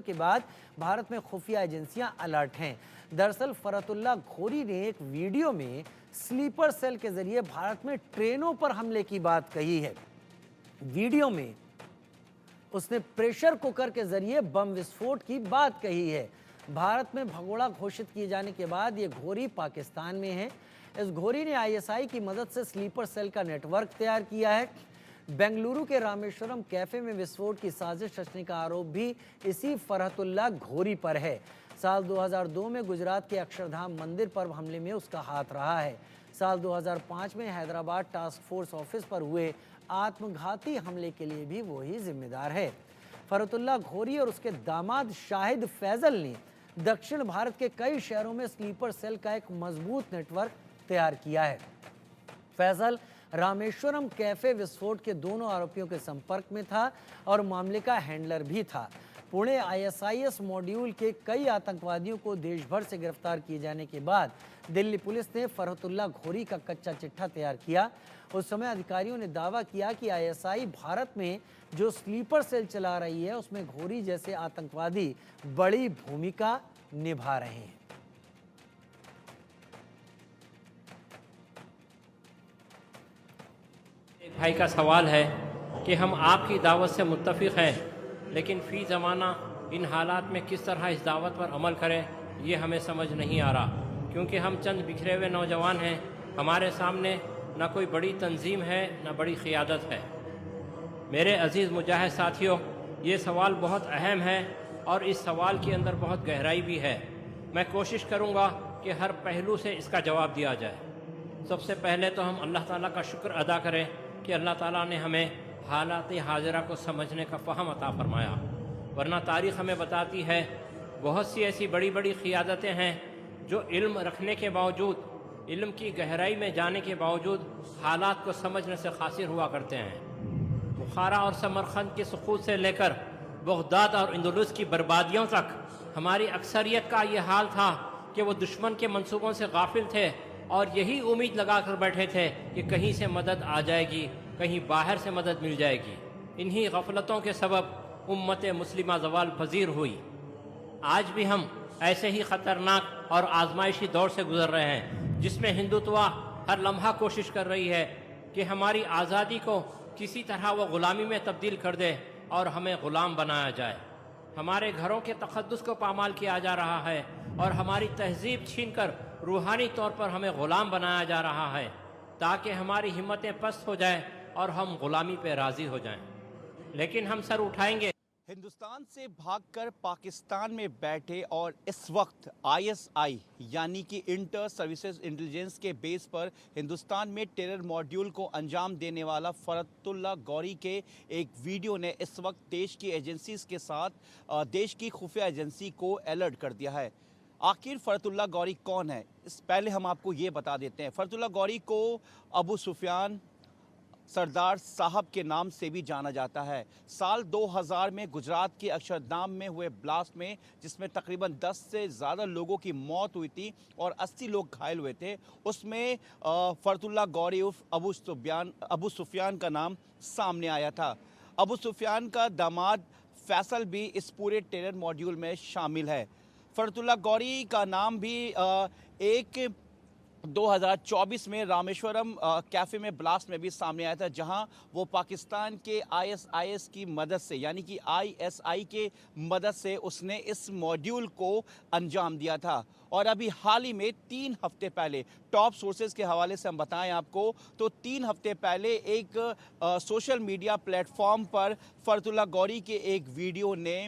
के बाद भारत में खुफिया एजेंसियां अलर्ट हैं। दरअसल फरहतुल्लाह घोरी ने एक वीडियो में स्लीपर सेल के जरिए भारत में ट्रेनों पर हमले की बात कही है। वीडियो में उसने प्रेशर कुकर के जरिए बम विस्फोट की बात कही है। भारत में भगोड़ा घोषित किए जाने के बाद ये घोरी पाकिस्तान में है। इस घोरी ने आईएसआई की मदद से स्लीपर सेल का नेटवर्क तैयार किया है। बेंगलुरु के रामेश्वरम कैफे में विस्फोट की साजिश रचने का आरोप भी इसी फरहतुल्लाह घोरी पर है। साल 2002 में गुजरात के अक्षरधाम मंदिर पर हमले में उसका हाथ रहा है। साल 2005 में हैदराबाद टास्क फोर्स ऑफिस पर हुए आत्मघाती हमले के लिए भी वही जिम्मेदार है। फरहतुल्लाह घोरी और उसके दामाद शाहिद फैजल ने दक्षिण भारत के कई शहरों में स्लीपर सेल का एक मजबूत नेटवर्क तैयार किया है। फैजल रामेश्वरम कैफे विस्फोट के दोनों आरोपियों के संपर्क में था और मामले का हैंडलर भी था। पुणे आईएसआईएस मॉड्यूल के कई आतंकवादियों को देश भर से गिरफ्तार किए जाने के बाद दिल्ली पुलिस ने फरहतुल्लाह घोरी का कच्चा चिट्ठा तैयार किया। उस समय अधिकारियों ने दावा किया कि आईएसआई भारत में जो स्लीपर सेल चला रही है उसमें घोरी जैसे आतंकवादी बड़ी भूमिका निभा रहे हैं। एक भाई का सवाल है कि हम आपकी दावत से मुत्तफिक हैं, लेकिन फ़ी ज़माना इन हालात में किस तरह इस दावत पर अमल करें ये हमें समझ नहीं आ रहा, क्योंकि हम चंद बिखरे हुए नौजवान हैं। हमारे सामने न कोई बड़ी तंजीम है न बड़ी क़ियादत है। मेरे अज़ीज़ मुजाहिद साथियों, ये सवाल बहुत अहम है और इस सवाल के अंदर बहुत गहराई भी है। मैं कोशिश करूँगा कि हर पहलू से इसका जवाब दिया जाए। सबसे पहले तो हम अल्लाह ताला का शुक्र अदा करें कि अल्लाह ताला ने हमें हालात हाजिरा को समझने का फ़हम अता फ़रमाया, वरना तारीख़ हमें बताती है बहुत सी ऐसी बड़ी बड़ी क़ियादतें हैं जो इल्म रखने के बावजूद, इल्म की गहराई में जाने के बावजूद हालात को समझने से क़ासिर हुआ करते हैं। बुखारा और समरखंद के सुकूत से लेकर बगदाद और अंदलुस की बर्बादियों तक हमारी अक्सरियत का ये हाल था कि वो दुश्मन के मंसूबों से गाफिल थे और यही उम्मीद लगा कर बैठे थे कि कहीं से मदद आ जाएगी, कहीं बाहर से मदद मिल जाएगी। इन्हीं गफलतों के सबब उम्मत मुस्लिमा ज़वाल पजीर हुई। आज भी हम ऐसे ही ख़तरनाक और आजमाइशी दौर से गुज़र रहे हैं, जिसमें हिंदुत्व हर लम्हा कोशिश कर रही है कि हमारी आज़ादी को किसी तरह वो ग़ुलामी में तब्दील कर दे और हमें ग़ुलाम बनाया जाए। हमारे घरों के तक़द्दुस को पामाल किया जा रहा है और हमारी तहज़ीब छीन कर रूहानी तौर पर हमें ग़ुलाम बनाया जा रहा है, ताकि हमारी हिम्मतें पस्त हो जाएं और हम ग़ुलामी पे राज़ी हो जाएं। लेकिन हम सर उठाएंगे। हिंदुस्तान से भागकर पाकिस्तान में बैठे और इस वक्त आईएसआई यानी कि इंटर सर्विसेज इंटेलिजेंस के बेस पर हिंदुस्तान में टेरर मॉड्यूल को अंजाम देने वाला फरहतुल्लाह घोरी के एक वीडियो ने इस वक्त देश की एजेंसीज के साथ देश की खुफिया एजेंसी को अलर्ट कर दिया है। आखिर फरहतुल्लाह घोरी कौन है, इस पहले हम आपको ये बता देते हैं। फरहतुल्लाह घोरी को अबू सुफियान सरदार साहब के नाम से भी जाना जाता है। साल 2000 में गुजरात के अक्षरधाम में हुए ब्लास्ट में, जिसमें तकरीबन 10 से ज़्यादा लोगों की मौत हुई थी और 80 लोग घायल हुए थे, उसमें फरहतुल्लाह घोरी उर्फ अबू सुफियान का नाम सामने आया था। अबू सुफियान का दामाद फैसल भी इस पूरे टेरर मॉड्यूल में शामिल है। फरहतुल्लाह घोरी का नाम भी एक 2024 में रामेश्वरम कैफ़े में ब्लास्ट में भी सामने आया था, जहां वो पाकिस्तान के आईएसआईएस की मदद से यानी कि आईएसआई के मदद से उसने इस मॉड्यूल को अंजाम दिया था। और अभी हाल ही में 3 हफ्ते पहले, टॉप सोर्सेज के हवाले से हम बताएं आपको तो 3 हफ्ते पहले एक सोशल मीडिया प्लेटफॉर्म पर फरहतुल्लाह घोरी के एक वीडियो ने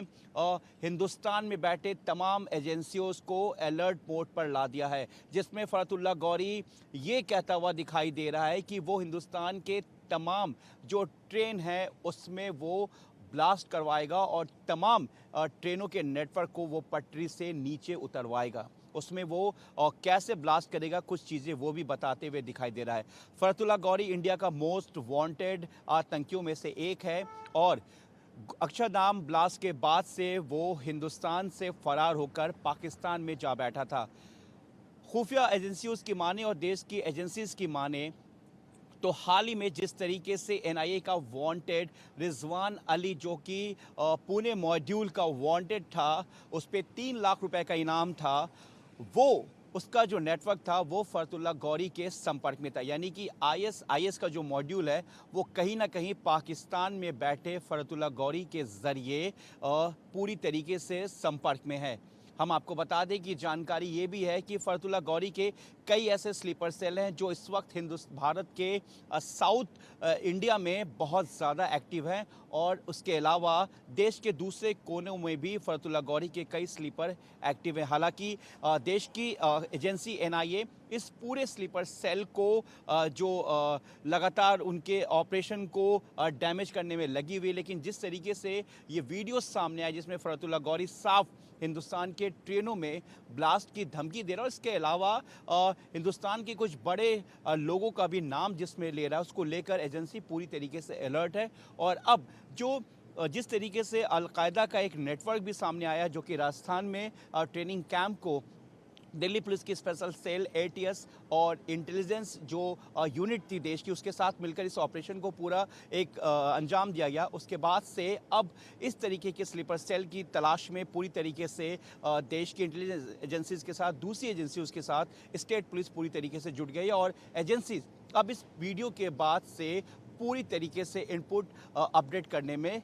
हिंदुस्तान में बैठे तमाम एजेंसियों को अलर्ट मोड पर ला दिया है, जिसमें फरहतुल्लाह घोरी ये कहता हुआ दिखाई दे रहा है कि वो हिंदुस्तान के तमाम जो ट्रेन हैं उसमें वो ब्लास्ट करवाएगा और तमाम ट्रेनों के नेटवर्क को वो पटरी से नीचे उतरवाएगा। उसमें वो कैसे ब्लास्ट करेगा, कुछ चीज़ें वो भी बताते हुए दिखाई दे रहा है। फरहतुल्लाह घोरी इंडिया का मोस्ट वांटेड आतंकियों में से एक है और अक्षरधाम ब्लास्ट के बाद से वो हिंदुस्तान से फरार होकर पाकिस्तान में जा बैठा था। खुफिया एजेंसियों की माने और देश की एजेंसीज की माने तो हाल ही में जिस तरीके से एनआईए का वांटेड रिजवान अली, जो कि पुणे मॉड्यूल का वांटेड था, उस पे 3 लाख रुपए का इनाम था, वो उसका जो नेटवर्क था वो फरतुल्ला गौरी के संपर्क में था। यानी कि आईएसआईएस का जो मॉड्यूल है वो कहीं ना कहीं पाकिस्तान में बैठे फरतुल्ला गौरी के ज़रिए पूरी तरीके से संपर्क में है। हम आपको बता दें कि जानकारी ये भी है कि फरतुल्ला गौरी के कई ऐसे स्लीपर सेल हैं जो इस वक्त भारत के साउथ इंडिया में बहुत ज़्यादा एक्टिव हैं, और उसके अलावा देश के दूसरे कोनों में भी फरतुल्ला गौरी के कई स्लीपर एक्टिव हैं। हालांकि देश की एजेंसी एनआईए इस पूरे स्लीपर सेल को जो लगातार उनके ऑपरेशन को डैमेज करने में लगी हुई है, लेकिन जिस तरीके से ये वीडियो सामने आया जिसमें फरतुल्ला गौरी साफ हिंदुस्तान के ट्रेनों में ब्लास्ट की धमकी दे रहा है, इसके अलावा हिंदुस्तान के कुछ बड़े लोगों का भी नाम जिसमें ले रहा है, उसको लेकर एजेंसी पूरी तरीके से अलर्ट है। और अब जिस तरीके से अलकायदा का एक नेटवर्क भी सामने आया जो कि राजस्थान में ट्रेनिंग कैंप को दिल्ली पुलिस की स्पेशल सेल एटीएस और इंटेलिजेंस जो यूनिट थी देश की, उसके साथ मिलकर इस ऑपरेशन को पूरा एक अंजाम दिया गया। उसके बाद से अब इस तरीके के स्लीपर सेल की तलाश में पूरी तरीके से देश की इंटेलिजेंस एजेंसीज के साथ दूसरी एजेंसी उसके साथ स्टेट पुलिस पूरी तरीके से जुट गई है, और एजेंसीज अब इस वीडियो के बाद से पूरी तरीके से इनपुट अपडेट करने में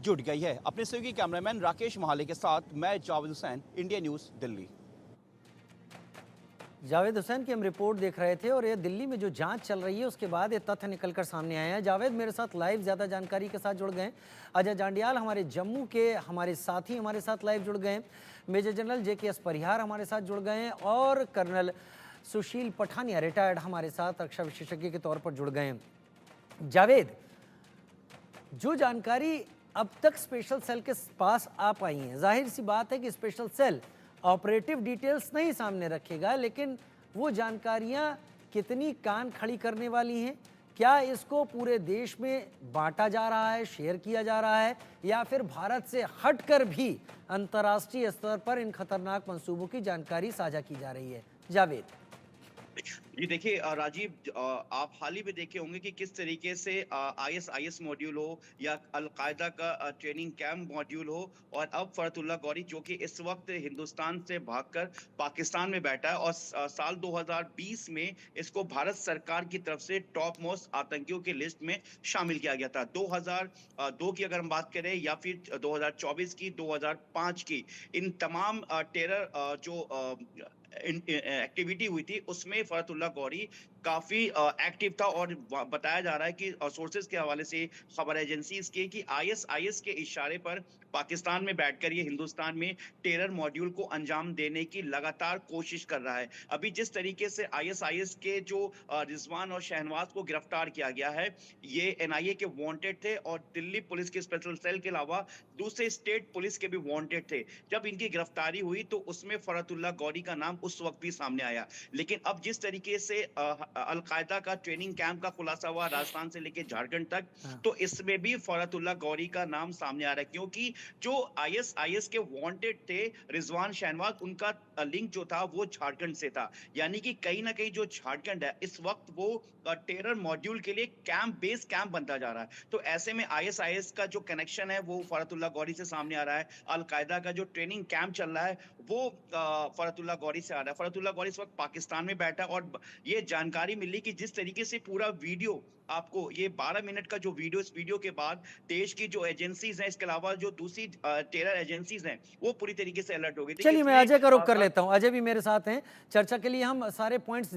जुट गई है। अपने सहयोगी कैमरामैन राकेश महाले के साथ मैं जावेद हुसैन, इंडिया न्यूज़, दिल्ली। जावेद हुसैन की हम रिपोर्ट देख रहे थे, और ये दिल्ली में जो जांच चल रही है उसके बाद ये तथ्य निकलकर सामने आए हैं। जावेद मेरे साथ लाइव ज़्यादा जानकारी के साथ जुड़ गए हैं। अजय जांडियाल हमारे जम्मू के हमारे साथी हमारे साथ लाइव जुड़ गए हैं। मेजर जनरल JKS परिहार हमारे साथ जुड़ गए हैं, और कर्नल सुशील पठानिया रिटायर्ड हमारे साथ रक्षा विशेषज्ञ के तौर पर जुड़ गए हैं। जावेद, जो जानकारी अब तक स्पेशल सेल के पास आ पाई है, जाहिर सी बात है कि स्पेशल सेल ऑपरेटिव डिटेल्स नहीं सामने रखेगा, लेकिन वो जानकारियां कितनी कान खड़ी करने वाली हैं? क्या इसको पूरे देश में बांटा जा रहा है, शेयर किया जा रहा है, या फिर भारत से हटकर भी अंतर्राष्ट्रीय स्तर पर इन खतरनाक मंसूबों की जानकारी साझा की जा रही है? जावेद जी देखिए राजीव, आप हाल ही में देखे होंगे कि किस तरीके से आईएसआईएस मॉड्यूल हो या अलकायदा का ट्रेनिंग कैंप मॉड्यूल हो, और अब फरतुल्ला गौरी जो कि इस वक्त हिंदुस्तान से भागकर पाकिस्तान में बैठा है, और साल 2020 में इसको भारत सरकार की तरफ से टॉप मोस्ट आतंकियों की लिस्ट में शामिल किया गया था। 2002 की अगर हम बात करें या फिर 2024 की, 2005 की, इन तमाम टेरर जो एक्टिविटी हुई थी उसमें फरतुल्ला गौरी काफी एक्टिव था, और बताया जा रहा है कि सोर्सेज के हवाले से, खबर एजेंसीज के, कि आईएसआईएस के इशारे पर पाकिस्तान में बैठकर ये हिंदुस्तान में टेरर मॉड्यूल को अंजाम देने की लगातार कोशिश कर रहा है। अभी जिस तरीके से आईएसआईएस के जो रिजवान और शहनवाज को गिरफ्तार किया गया है, ये एनआईए के वांटेड थे, और दिल्ली पुलिस के स्पेशल सेल के अलावा दूसरे स्टेट पुलिस के भी वांटेड थे। जब इनकी गिरफ्तारी हुई तो उसमें फरतुल्ला गौरी का नाम उस वक्त भी सामने आया, लेकिन अब जिस तरीके से अलकायदा का ट्रेनिंग कैंप का खुलासा हुआ राजस्थान से लेकर झारखंड तक, तो इसमें भी फरतुल्ला गौरी का नाम सामने आ रहा है, क्योंकि जो आईएसआईएस के वांटेड थे रिजवान शहनवाज, उनका लिंक जो था वो झारखंड से था। यानी कि कहीं ना कहीं जो झारखंड है इस वक्त वो टेरर मॉड्यूल के लिए बेस कैंप बनता जा रहा है। तो ऐसे में आईएसआईएस का जो कनेक्शन है वो फरतुल्ला गौरी से सामने आ रहा है। अलकायदा का जो ट्रेनिंग कैंप चल रहा है वो फरतुल्ला गौरी से आ रहा है। फरतुल्ला गौरी इस वक्त पाकिस्तान में बैठा, और ये जानकारी मिली कि जिस तरीके से पूरा वीडियो आपको, ये 12 मिनट का जो वीडियो, इस वीडियो के बाद देश की जो एजेंसीज हैं, इसके अलावा जो दूसरी टेरर एजेंसीज हैं, वो पूरी तरीके से अलर्ट हो गई। चलिए मैं अजय का रुख कर लेता हूं। अजय भी मेरे साथ हैं, चर्चा के लिए हम सारे पॉइंट्स